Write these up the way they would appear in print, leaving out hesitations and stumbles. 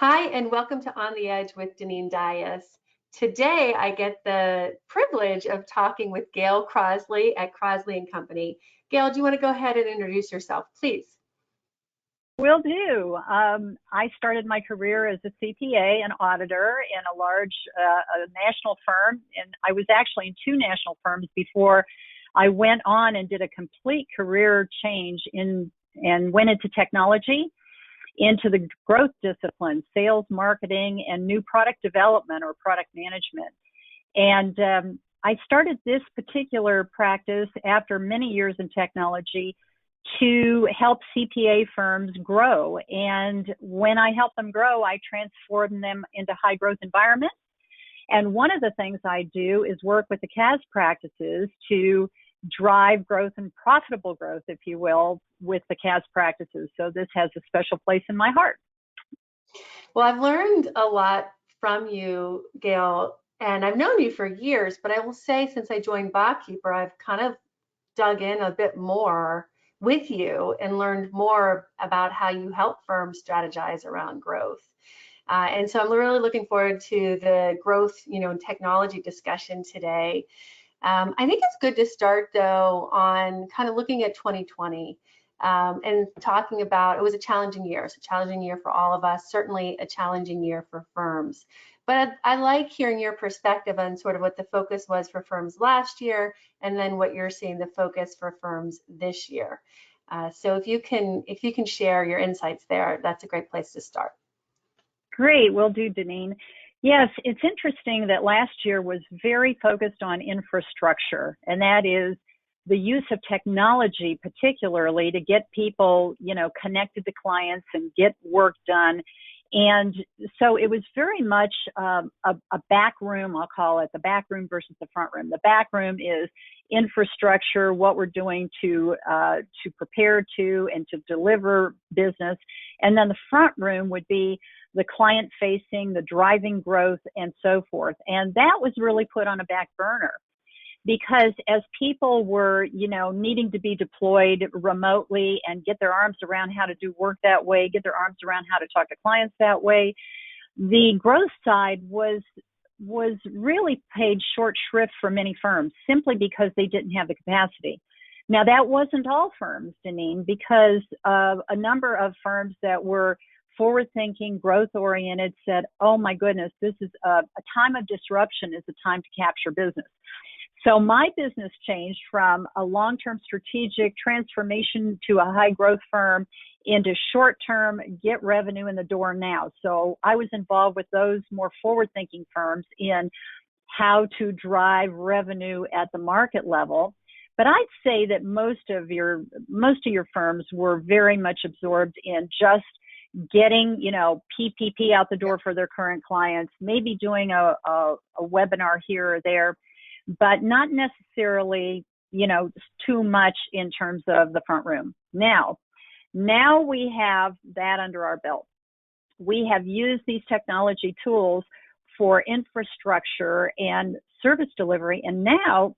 Hi, and welcome to On the Edge with Deneen Dias. Today, I get the privilege of talking with Gail Crosley at Crosley and Company. Gail, do you want to go ahead and introduce yourself, please? Will do. I started my career as a CPA and auditor in a large national firm, and I was actually in two national firms before I went on and did a complete career change and went into technology, into the growth disciplines, sales, marketing, and new product development or product management. And I started this particular practice after many years in technology to help CPA firms grow. And when I help them grow, I transform them into high growth environments. And one of the things I do is work with the CAS practices to drive growth and profitable growth, if you will, with the CAS practices. So this has a special place in my heart. Well, I've learned a lot from you, Gail, and I've known you for years, but I will say since I joined Botkeeper, I've kind of dug in a bit more with you and learned more about how you help firms strategize around growth. And so I'm really looking forward to the growth, and technology discussion today. I think it's good to start though on kind of looking at 2020 and talking about it was a challenging year. It's a challenging year for all of us, certainly a challenging year for firms. But I like hearing your perspective on sort of what the focus was for firms last year, and then what you're seeing the focus for firms this year. So if you can share your insights there, that's a great place to start. Great, will do, Deneen. Yes, it's interesting that last year was very focused on infrastructure, and that is the use of technology, particularly to get people, connected to clients and get work done. And so it was very much a back room, I'll call it, the back room versus the front room. The back room is infrastructure, what we're doing to prepare to and to deliver business. And then the front room would be the client facing, the driving growth, and so forth. And that was really put on a back burner because as people were, needing to be deployed remotely and get their arms around how to do work that way, get their arms around how to talk to clients that way, the growth side was really paid short shrift for many firms simply because they didn't have the capacity. Now, that wasn't all firms, Deneen, because a number of firms that were forward-thinking, growth-oriented said, oh my goodness, this is a time of disruption is a time to capture business. So my business changed from a long-term strategic transformation to a high-growth firm into short-term, get revenue in the door now. So I was involved with those more forward-thinking firms in how to drive revenue at the market level. But I'd say that most of your firms were very much absorbed in just getting, PPP out the door for their current clients, maybe doing a webinar here or there, but not necessarily, too much in terms of the front room. Now we have that under our belt. We have used these technology tools for infrastructure and service delivery, and now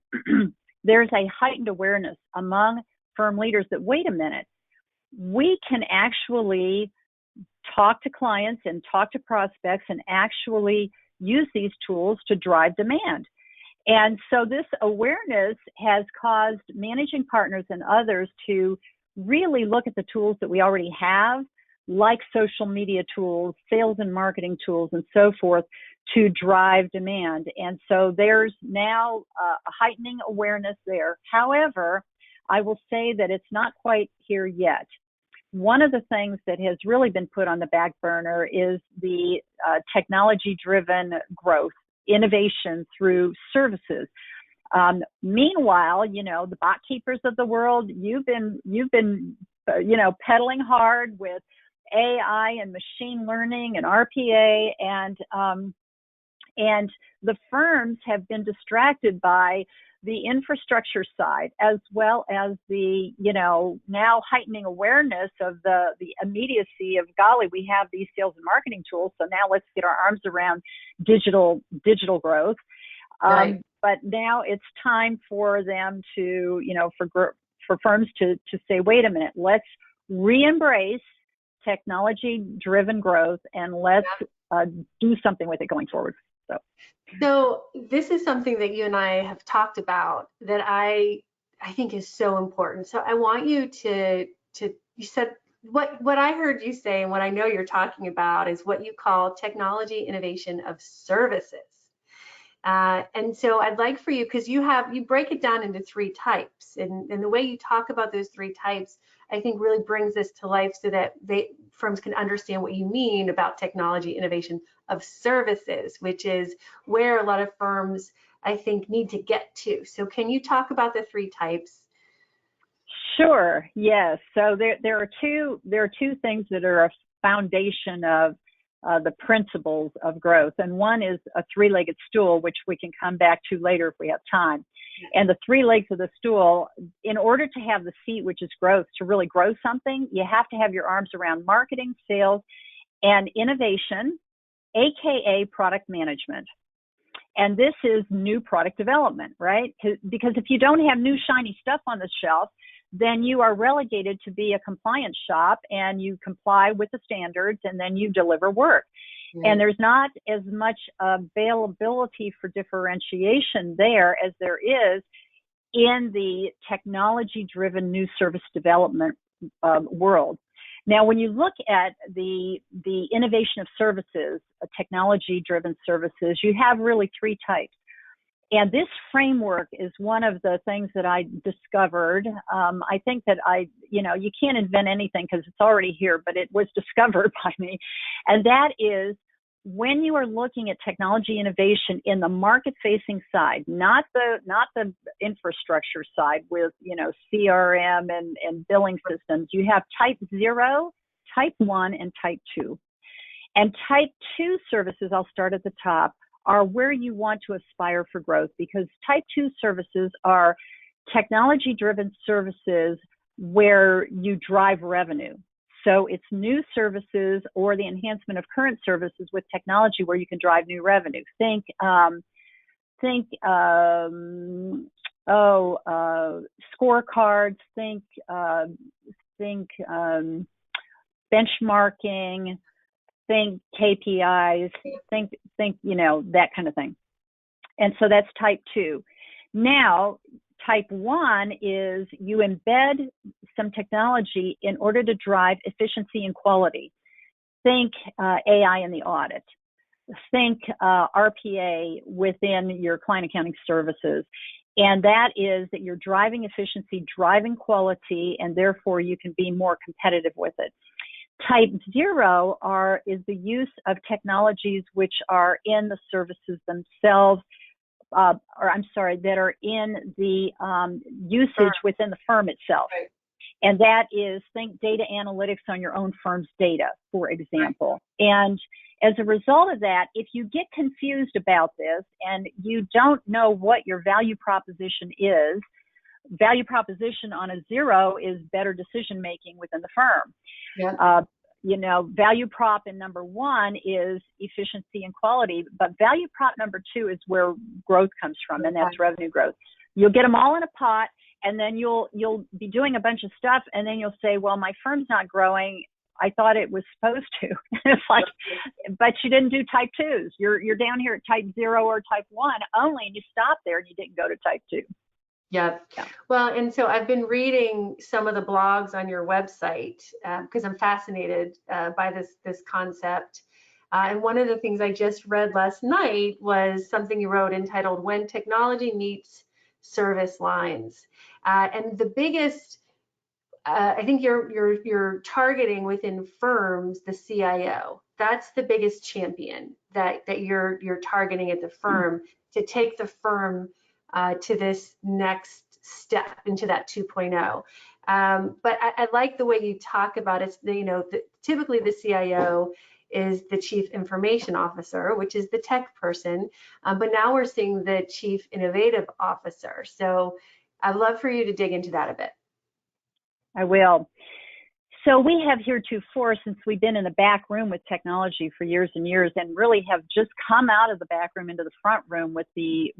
there's a heightened awareness among firm leaders that, wait a minute, we can actually talk to clients and talk to prospects and actually use these tools to drive demand. And so this awareness has caused managing partners and others to really look at the tools that we already have, like social media tools, sales and marketing tools, and so forth, to drive demand. And so there's now a heightening awareness there. However, I will say that it's not quite here yet. One of the things that has really been put on the back burner is the technology-driven growth, innovation through services. Meanwhile, the Botkeepers of the world, you've been pedaling hard with AI and machine learning and RPA, and the firms have been distracted by the infrastructure side, as well as the, now heightening awareness of the immediacy of, golly, we have these sales and marketing tools, so now let's get our arms around digital growth. Right. But now it's time for them to, for firms to say, wait a minute, let's re-embrace technology-driven growth, and let's do something with it going forward. So. So this is something that you and I have talked about that I think is so important. So I want you to you said what I heard you say and what I know you're talking about is what you call technology innovation of services. And so I'd like for you, because you break it down into three types, and the way you talk about those three types, I think really brings this to life so that firms can understand what you mean about technology innovation of services, which is where a lot of firms, I think, need to get to. So can you talk about the three types? Sure. Yes. So there are two things that are a foundation of the principles of growth, and one is a three-legged stool, which we can come back to later if we have time. And the three legs of the stool, in order to have the seat, which is growth, to really grow something, you have to have your arms around marketing, sales, and innovation, aka product management. And this is new product development, right? Because if you don't have new shiny stuff on the shelf, then you are relegated to be a compliance shop, and you comply with the standards, and then you deliver work. Mm-hmm. And there's not as much availability for differentiation there as there is in the technology-driven new service development world. Now, when you look at the innovation of services, technology-driven services, you have really three types. And this framework is one of the things that I discovered. I think that you can't invent anything because it's already here, but it was discovered by me. And that is, when you are looking at technology innovation in the market-facing side, not the infrastructure side with, CRM and billing systems, you have type 0, type 1, and type 2. And type 2 services, I'll start at the top, are where you want to aspire for growth, because type 2 services are technology-driven services where you drive revenue. So it's new services or the enhancement of current services with technology where you can drive new revenue. Think scorecards, think benchmarking, think KPIs, think that kind of thing. And so that's type 2. Now, type 1 is you embed some technology in order to drive efficiency and quality. Think AI in the audit. Think RPA within your client accounting services. And that is that you're driving efficiency, driving quality, and therefore you can be more competitive with it. Type 0 is the use of technologies which are in the services themselves, that are in the usage within the firm itself. Right. And that is, think data analytics on your own firm's data, for example. Right. And as a result of that, if you get confused about this and you don't know what your value proposition is, value proposition on a 0 is better decision making within the firm. Yeah. Value prop in number 1 is efficiency and quality, but value prop number 2 is where growth comes from, and that's revenue growth. You'll get them all in a pot, and then you'll be doing a bunch of stuff, and then you'll say, well, my firm's not growing. I thought it was supposed to. It's like, but you didn't do type 2s. You're down here at type 0 or type 1 only, and you stopped there and you didn't go to type 2. Yeah. Well, and so I've been reading some of the blogs on your website because I'm fascinated by this concept. And one of the things I just read last night was something you wrote entitled "When Technology Meets Service Lines." And the biggest, I think you're targeting within firms the CIO. That's the biggest champion that you're targeting at the firm to take the firm to this next step into that 2.0. But I like the way you talk about it. Typically the CIO is the Chief Information Officer, which is the tech person. But now we're seeing the Chief Innovative Officer. So I'd love for you to dig into that a bit. I will. So we have heretofore, since we've been in the back room with technology for years and years, and really have just come out of the back room into the front room with the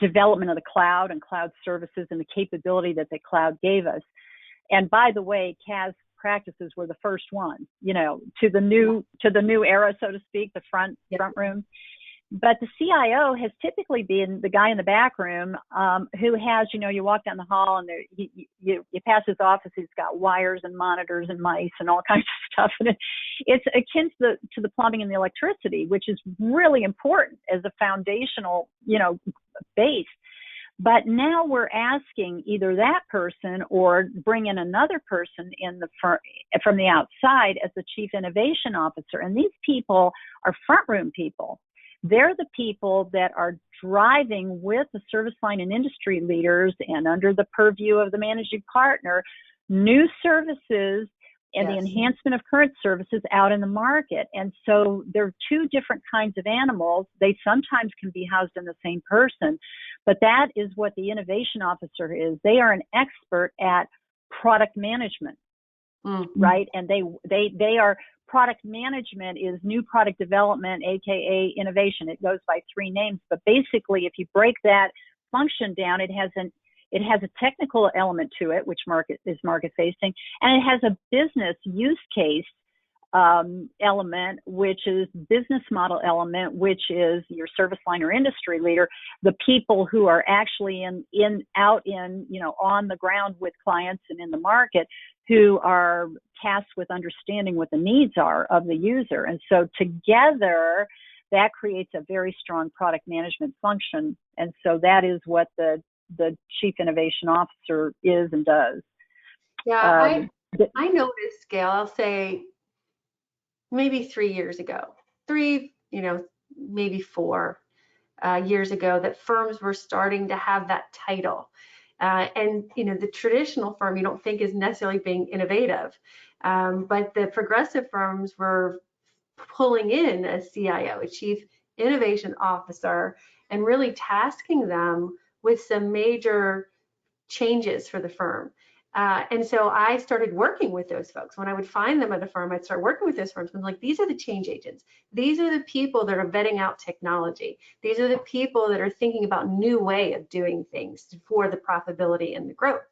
development of the cloud and cloud services and the capability that the cloud gave us. And by the way, CAS practices were the first ones, to the new era, so to speak, the front room. But the CIO has typically been the guy in the back room, who has, you walk down the hall and you pass his office. He's got wires and monitors and mice and all kinds of stuff. And it's akin to the plumbing and the electricity, which is really important as a foundational, base. But now we're asking either that person or bring in another person from the outside as the chief innovation officer. And these people are front room people. They're the people that are driving with the service line and industry leaders and under the purview of the managing partner, new services and the enhancement of current services out in the market. And so they're two different kinds of animals. They sometimes can be housed in the same person, but that is what the innovation officer is. They are an expert at product management, right? And they are product management is new product development, aka innovation. It goes by three names, but basically, if you break that function down, it has a technical element to it, which is market facing, and it has a business use case element, which is business model element, which is your service line or industry leader, the people who are actually on the ground with clients and in the market, who are tasked with understanding what the needs are of the user. And so together, that creates a very strong product management function. And so that is what the chief innovation officer is and does. Yeah, I noticed, Gail, I'll say maybe 3 years ago, maybe 4 years ago, that firms were starting to have that title. And the traditional firm you don't think is necessarily being innovative, but the progressive firms were pulling in a CIO, a chief innovation officer, and really tasking them with some major changes for the firm. And so I started working with those folks. When I would find them at a firm, I'd start working with those firms. I'm like, these are the change agents. These are the people that are vetting out technology. These are the people that are thinking about new way of doing things for the profitability and the growth.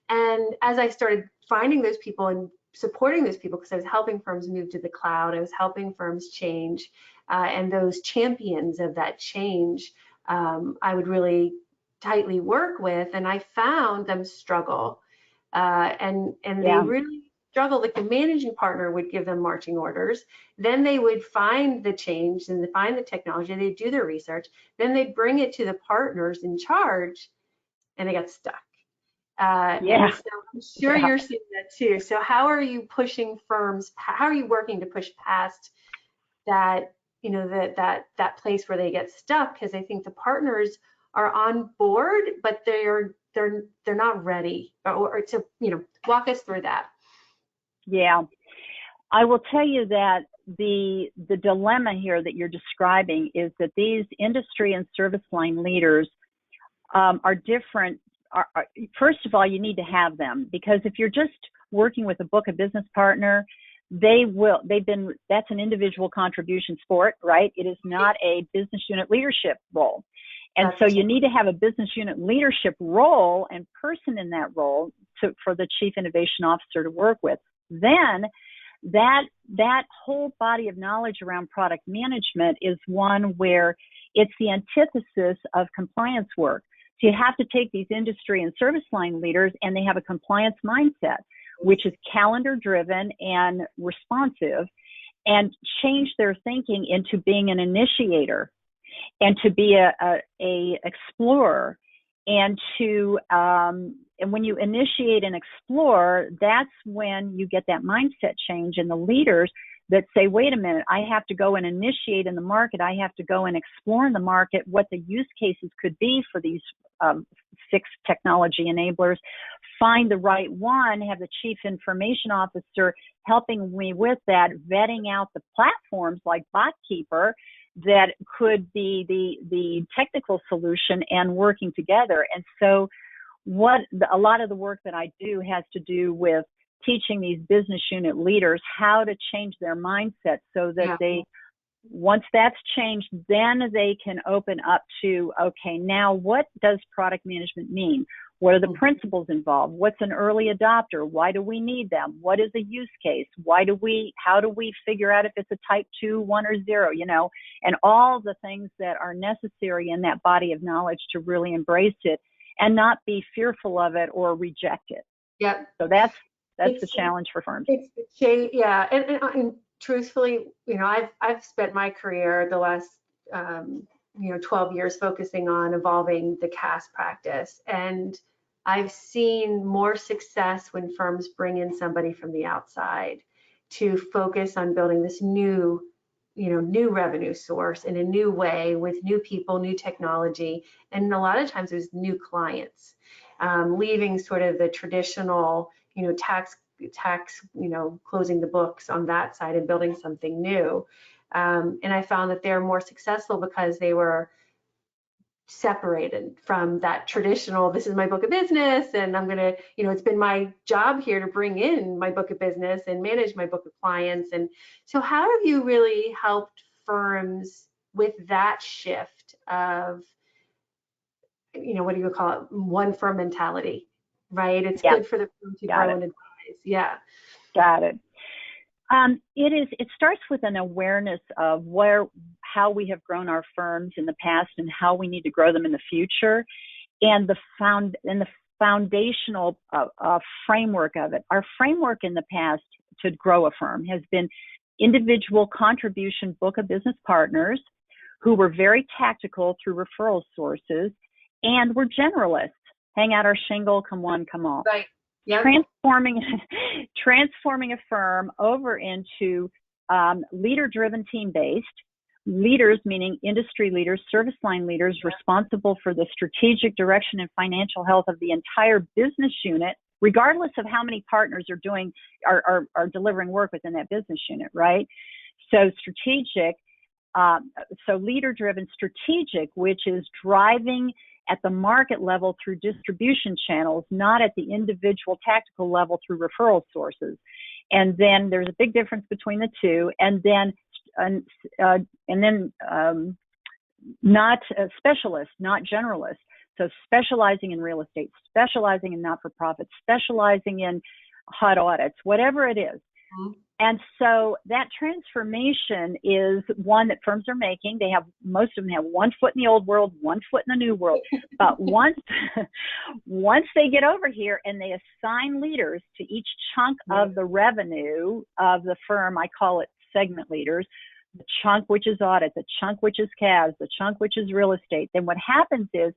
And as I started finding those people and supporting those people, because I was helping firms move to the cloud, I was helping firms change, and those champions of that change, I would really tightly work with, and I found them struggle. And they really struggle. Like the managing partner would give them marching orders. Then they would find the change and find the technology. They'd do their research. Then they'd bring it to the partners in charge, and they got stuck. And so I'm sure you're seeing that too. So how are you pushing firms? How are you working to push past that, that place where they get stuck? Because I think the partners are on board, but they're not ready, or to walk us through that. Yeah, I will tell you that the dilemma here that you're describing is that these industry and service line leaders are different. First of all, you need to have them, because if you're just working with a book of business partner, that's an individual contribution sport, right? It is not a business unit leadership role. And so you need to have a business unit leadership role and person in that role for the chief innovation officer to work with. Then that whole body of knowledge around product management is one where it's the antithesis of compliance work. So you have to take these industry and service line leaders, and they have a compliance mindset, which is calendar driven and responsive, and change their thinking into being an initiator, and to be a explorer, and and when you initiate and explore, that's when you get that mindset change in the leaders that say, wait a minute, I have to go and initiate in the market. I have to go and explore in the market what the use cases could be for these 6 technology enablers, find the right one, have the chief information officer helping me with that, vetting out the platforms like Botkeeper that could be the technical solution, and working together. And so a lot of the work that I do has to do with teaching these business unit leaders how to change their mindset, so that once that's changed, then they can open up to, okay, now what does product management mean? What are the principles involved? What's an early adopter? Why do we need them? What is a use case? How do we figure out if it's a type 2, 1, or 0, and all the things that are necessary in that body of knowledge to really embrace it and not be fearful of it or reject it. Yep. So that's the challenge for firms. Yeah. And truthfully, I've spent my career the last 12 years focusing on evolving the CAS practice. And I've seen more success when firms bring in somebody from the outside to focus on building this new revenue source in a new way with new people, new technology, and a lot of times it was new clients, leaving sort of the traditional, tax, closing the books on that side and building something new. And I found that they're more successful because they were separated from that traditional, this is my book of business, and I'm going to, it's been my job here to bring in my book of business and manage my book of clients. And so how have you really helped firms with that shift of, what do you call it, one firm mentality, right? It's good for the firm to grow and advise. Yeah. Got it. It starts with an awareness of how we have grown our firms in the past and how we need to grow them in the future, and the foundational framework of it. Our framework in the past to grow a firm has been individual contribution book of business partners who were very tactical through referral sources and were generalists. Hang out our shingle, come one, come all. Right. Yep. Transforming a firm over into leader-driven, team-based leaders, meaning industry leaders, service line leaders, responsible for the strategic direction and financial health of the entire business unit, regardless of how many partners are delivering work within that business unit, right? So strategic, so leader-driven, strategic, which is driving at the market level through distribution channels, not at the individual tactical level through referral sources. And then there's a big difference between the two. And then not a specialist, not generalist. So specializing in real estate, specializing in not-for-profit, specializing in HUD audits, whatever it is. Mm-hmm. And so that transformation is one that firms are making. Most of them have one foot in the old world, one foot in the new world. But once they get over here and they assign leaders to each chunk of the revenue of the firm, I call it segment leaders, the chunk which is audit, the chunk which is CAS, the chunk which is real estate, then what happens is,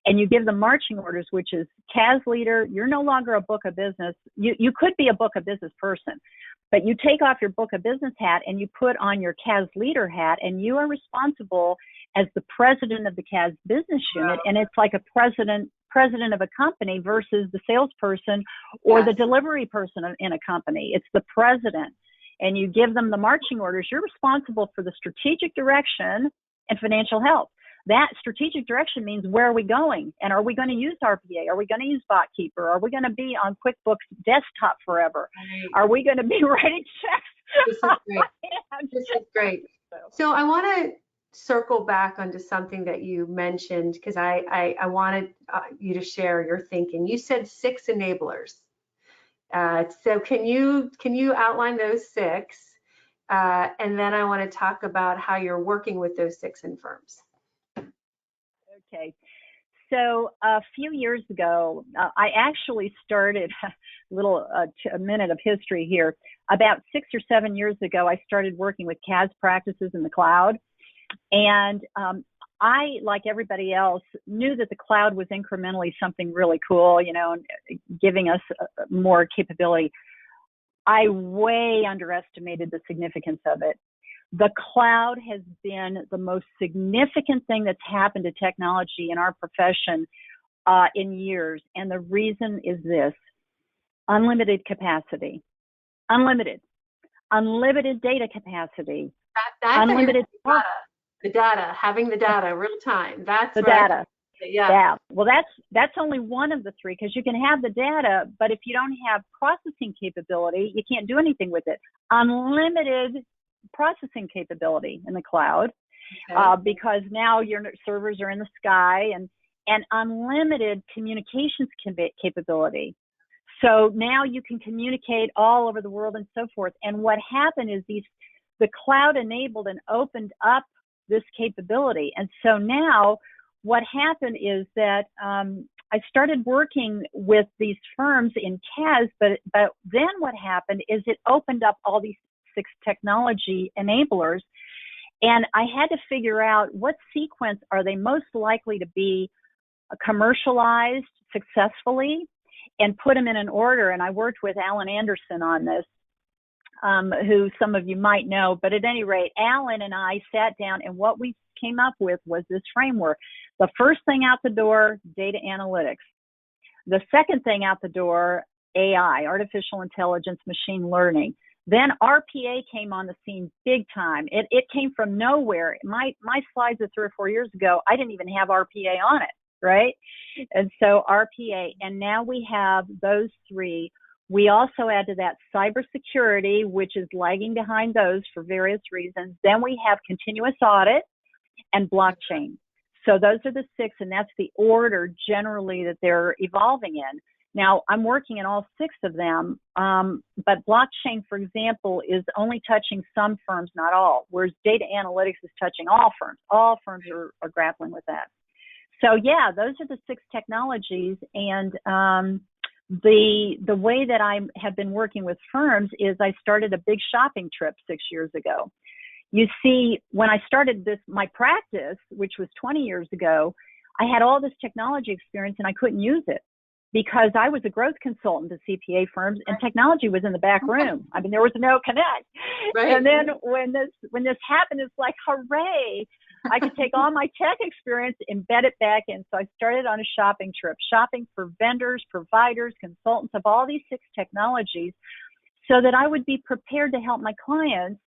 and you give them marching orders, which is CAS leader, you're no longer a book of business. You could be a book of business person, but you take off your book of business hat and you put on your CAS leader hat, and you are responsible as the president of the CAS business unit. And it's like a president of a company versus the salesperson or the delivery person in a company. It's the president. And you give them the marching orders. You're responsible for the strategic direction and financial health. That strategic direction means, where are we going? And are we going to use RPA? Are we going to use Botkeeper? Are we going to be on QuickBooks desktop forever? Right. Are we going to be writing checks? This is great. This is great. So I want to circle back onto something that you mentioned, because I wanted you to share your thinking. You said 6 enablers. So can you outline those 6? And then I want to talk about how you're working with those 6 in firms. Okay. So a few years ago, I actually started a minute of history here. About 6 or 7 years ago, I started working with CAS practices in the cloud. And I, like everybody else, knew that the cloud was incrementally something really cool, giving us more capability. I way underestimated the significance of it. The cloud has been the most significant thing that's happened to technology in our profession in years. And the reason is this: unlimited capacity, unlimited data capacity, unlimited data, having the data real time. That's the data. Yeah. Well, that's only one of the 3, because you can have the data, but if you don't have processing capability, you can't do anything with it. Unlimited processing capability in the cloud, because now your servers are in the sky, and unlimited communications capability. So now you can communicate all over the world and so forth. And what happened is the cloud enabled and opened up this capability. And so now what happened is that I started working with these firms in CAS, but then what happened is it opened up all these 6 technology enablers. And I had to figure out what sequence are they most likely to be commercialized successfully, and put them in an order. And I worked with Alan Anderson on this, who some of you might know. But at any rate, Alan and I sat down, and what we came up with was this framework. The first thing out the door, data analytics. The second thing out the door, AI, artificial intelligence, machine learning. Then RPA came on the scene big time. It came from nowhere. My slides of 3 or 4 years ago, I didn't even have RPA on it, right? And so RPA, and now we have those 3. We also add to that cybersecurity, which is lagging behind those for various reasons. Then we have continuous audit and blockchain. So those are the 6, and that's the order generally that they're evolving in. Now, I'm working in all 6 of them, but blockchain, for example, is only touching some firms, not all, whereas data analytics is touching all firms. All firms are grappling with that. So yeah, those are the 6 technologies, and the way that I have been working with firms is I started a big shopping trip 6 years ago. You see, when I started my practice, which was 20 years ago, I had all this technology experience and I couldn't use it because I was a growth consultant to CPA firms, and technology was in the back room. I mean, there was no connect. Right. And then when this happened, it's like, hooray! I could take all my tech experience, embed it back in. So I started on a shopping trip, shopping for vendors, providers, consultants of all these 6 technologies, so that I would be prepared to help my clients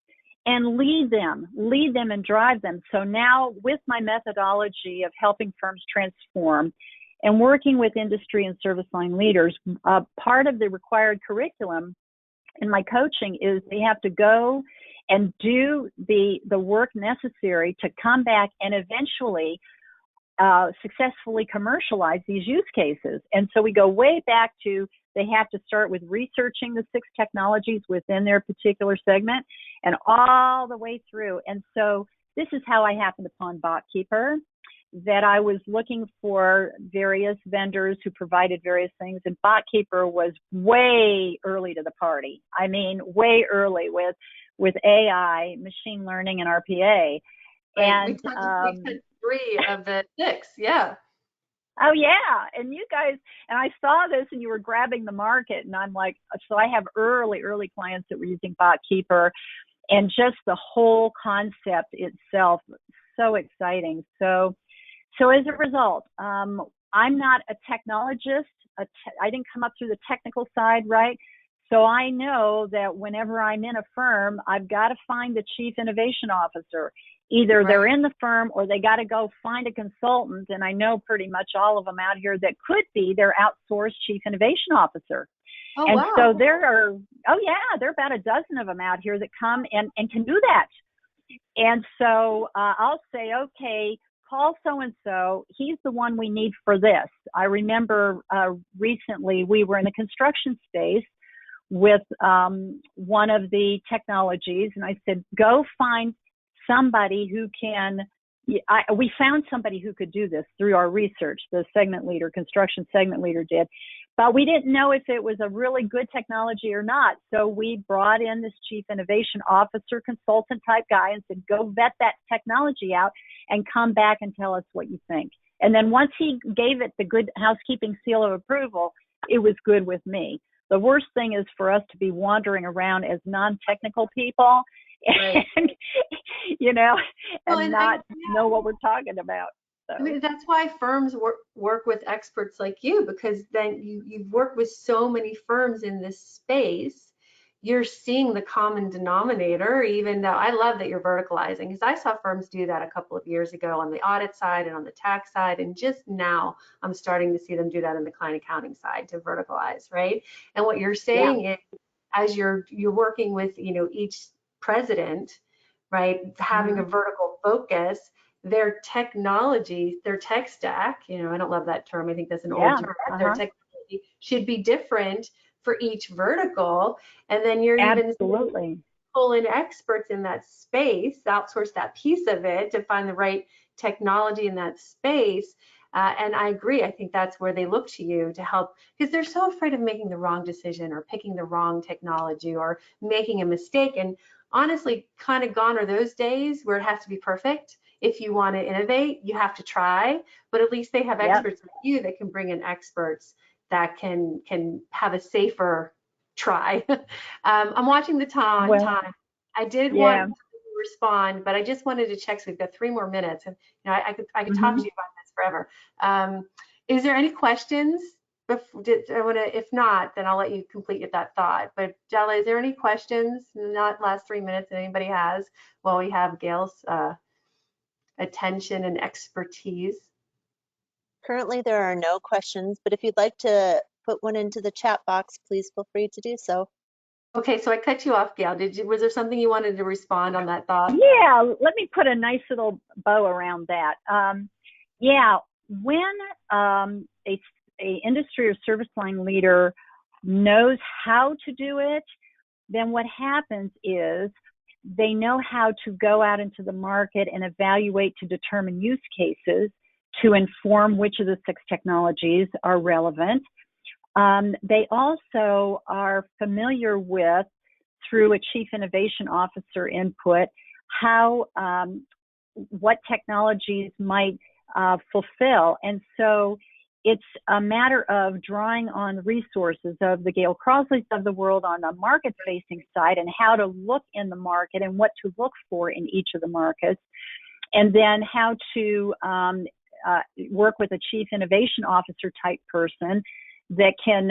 and lead them and drive them. So now with my methodology of helping firms transform and working with industry and service line leaders, part of the required curriculum in my coaching is they have to go and do the work necessary to come back and eventually successfully commercialize these use cases. And so we go way back to, they have to start with researching the 6 technologies within their particular segment and all the way through. And so this is how I happened upon Botkeeper, that I was looking for various vendors who provided various things, and Botkeeper was way early to the party. I mean, way early with AI, machine learning, and RPA. Right. We touched 3 of the 6, yeah. Oh yeah, and you guys, and I saw this, and you were grabbing the market, and I'm like, so I have early clients that were using Botkeeper, and just the whole concept itself, so exciting. So as a result, I'm not a technologist. I didn't come up through the technical side, right? So I know that whenever I'm in a firm, I've got to find the chief innovation officer. Either they're in the firm or they got to go find a consultant. And I know pretty much all of them out here that could be their outsourced chief innovation officer. Oh, and wow. So there are about a dozen of them out here that come and can do that. And so I'll say, okay, call so-and-so. He's the one we need for this. I remember recently we were in the construction space with one of the technologies, and I said, go find somebody who can, we found somebody who could do this through our research, the segment leader, construction segment leader did, but we didn't know if it was a really good technology or not. So we brought in this chief innovation officer, consultant type guy, and said, go vet that technology out and come back and tell us what you think. And then once he gave it the good housekeeping seal of approval, it was good with me. The worst thing is for us to be wandering around as non-technical people, right. and, and not know what we're talking about. So. I mean, that's why firms work with experts like you, because then you've worked with so many firms in this space. You're seeing the common denominator, even though I love that you're verticalizing, because I saw firms do that a couple of years ago on the audit side and on the tax side, and just now I'm starting to see them do that in the client accounting side to verticalize, right? And what you're saying is, as you're working with each president, right, having a vertical focus, their technology, their tech stack, I don't love that term. I think that's an old Yeah. term. Their Uh-huh. technology should be different for each vertical. And then you're even Absolutely. pull in experts in that space, outsource that piece of it to find the right technology in that space. And I agree. I think that's where they look to you to help because they're so afraid of making the wrong decision or picking the wrong technology or making a mistake. And honestly, kind of gone are those days where it has to be perfect. If you want to innovate, you have to try, but at least they have Yep. experts like you that can bring in experts that can have a safer try. I'm watching the Well, time. I did want yeah. to respond, but I just wanted to check. So we've got 3 more minutes, and I could talk to Hmm. you about this forever. Um, is there any questions? If not, then I'll let you complete that thought. But Jella, is there any questions? Not last 3 minutes that anybody has while we have Gail's attention and expertise. Currently, there are no questions, but if you'd like to put one into the chat box, please feel free to do so. Okay, so I cut you off, Gail. Was there something you wanted to respond on that thought? Yeah, let me put a nice little bow around that. Yeah, when a industry or service line leader knows how to do it, then what happens is they know how to go out into the market and evaluate to determine use cases to inform which of the 6 technologies are relevant. They also are familiar with, through a chief innovation officer input, how what technologies might fulfill. And so it's a matter of drawing on resources of the Gail Crosleys of the world on the market facing side and how to look in the market and what to look for in each of the markets, and then how to work with a chief innovation officer type person that can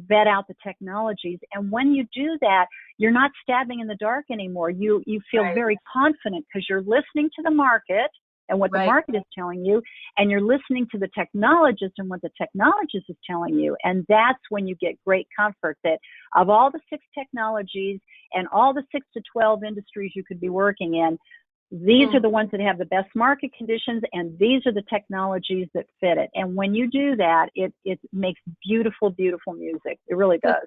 vet out the technologies. And when you do that, you're not stabbing in the dark anymore. You feel Right. very confident because you're listening to the market and what the Right. market is telling you, and you're listening to the technologist and what the technologist is telling you. And that's when you get great comfort that of all the 6 technologies and all the 6 to 12 industries you could be working in, these are the ones that have the best market conditions, and these are the technologies that fit it. And when you do that, it makes beautiful, beautiful music. It really does.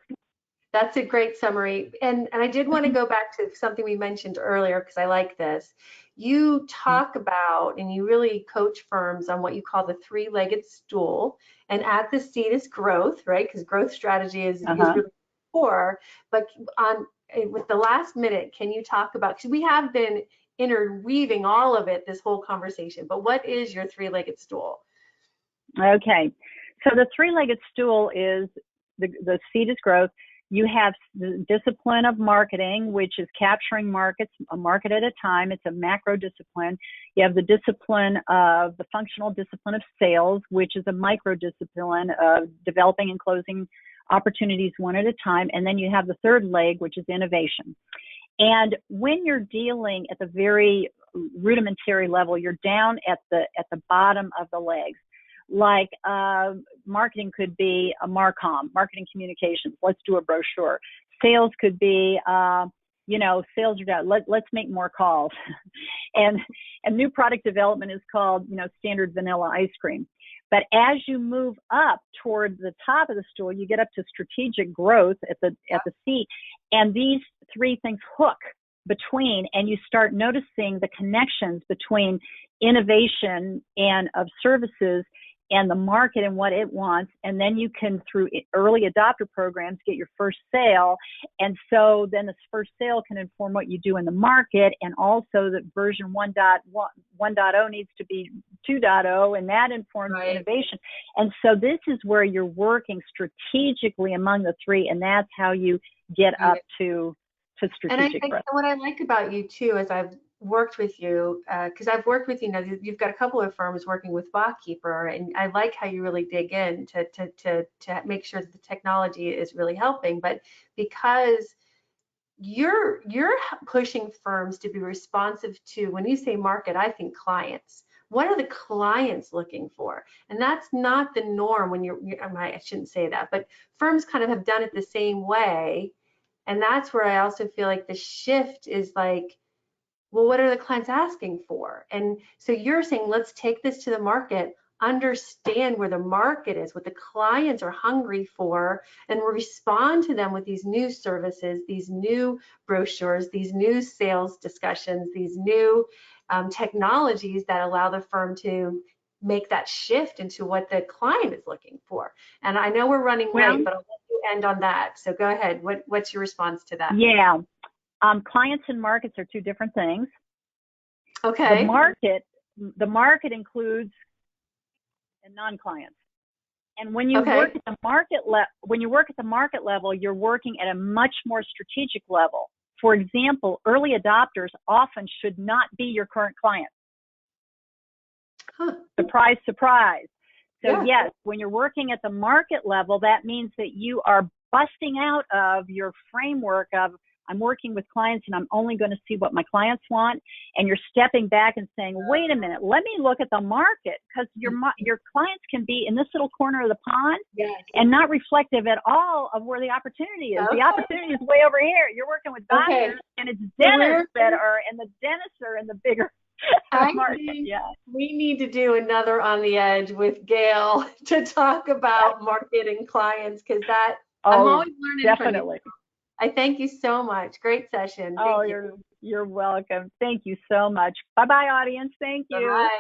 That's a great summary. And I did want to go back to something we mentioned earlier because I like this. You talk about and you really coach firms on what you call the 3-legged stool. And at the seat is growth, right? Because growth strategy is Uh-huh. really core. But on with the last minute, can you talk about, because we have been interweaving all of it this whole conversation, but what is your 3-legged stool? Okay. So the 3-legged stool is the seed is growth. You have the discipline of marketing, which is capturing markets, a market at a time. It's a macro discipline. You have the discipline of the functional discipline of sales, which is a micro discipline of developing and closing opportunities one at a time. And then you have the 3rd leg, which is innovation. And when you're dealing at the very rudimentary level, you're down at the bottom of the legs. Like marketing could be a marcom, marketing communications. Let's do a brochure. Sales could be, sales are down. Let's make more calls. and new product development is called, standard vanilla ice cream. But as you move up toward the top of the stool, you get up to strategic growth at the seat, and these 3 things hook between, and you start noticing the connections between innovation and of services and the market and what it wants. And then you can, through early adopter programs, get your first sale. And so then this first sale can inform what you do in the market, and also that version 1.0 needs to be 2.0, and that informs Right. innovation. And so this is where you're working strategically among the 3, and that's how you get up to strategic growth. What I like about you too is I've worked with you because I've worked with you now. You've got a couple of firms working with Botkeeper, and I like how you really dig in to make sure that the technology is really helping. But because you're pushing firms to be responsive to, when you say market, I think clients. What are the clients looking for? And that's not the norm when I shouldn't say that, but firms kind of have done it the same way. And that's where I also feel like the shift is like well, what are the clients asking for? And so you're saying, let's take this to the market, understand where the market is, what the clients are hungry for, and respond to them with these new services, these new brochures, these new sales discussions, these new technologies that allow the firm to make that shift into what the client is looking for. And I know we're running Well, late, but I'll let you end on that. So go ahead. What's your response to that? yeah. Clients and markets are two different things. The Okay. market includes non-clients. And when you Okay. work at the market level, you're working at a much more strategic level. For example, early adopters often should not be your current clients. Huh. Surprise, surprise. So Yeah. yes, when you're working at the market level, that means that you are busting out of your framework of, I'm working with clients and I'm only going to see what my clients want. And you're stepping back and saying, wait a minute, let me look at the market, because your clients can be in this little corner of the pond Yes. and not reflective at all of where the opportunity is. Okay. The opportunity is way over here. You're working with doctors, and it's dentists and the dentists are in the bigger market. Yeah. We need to do another On the Edge with Gail to talk about marketing clients, because I'm Oh, always learning definitely. from you. I thank you so much. Great session. Oh, Thank you. you're welcome. Thank you so much. Bye-bye, audience. Thank you. Bye-bye.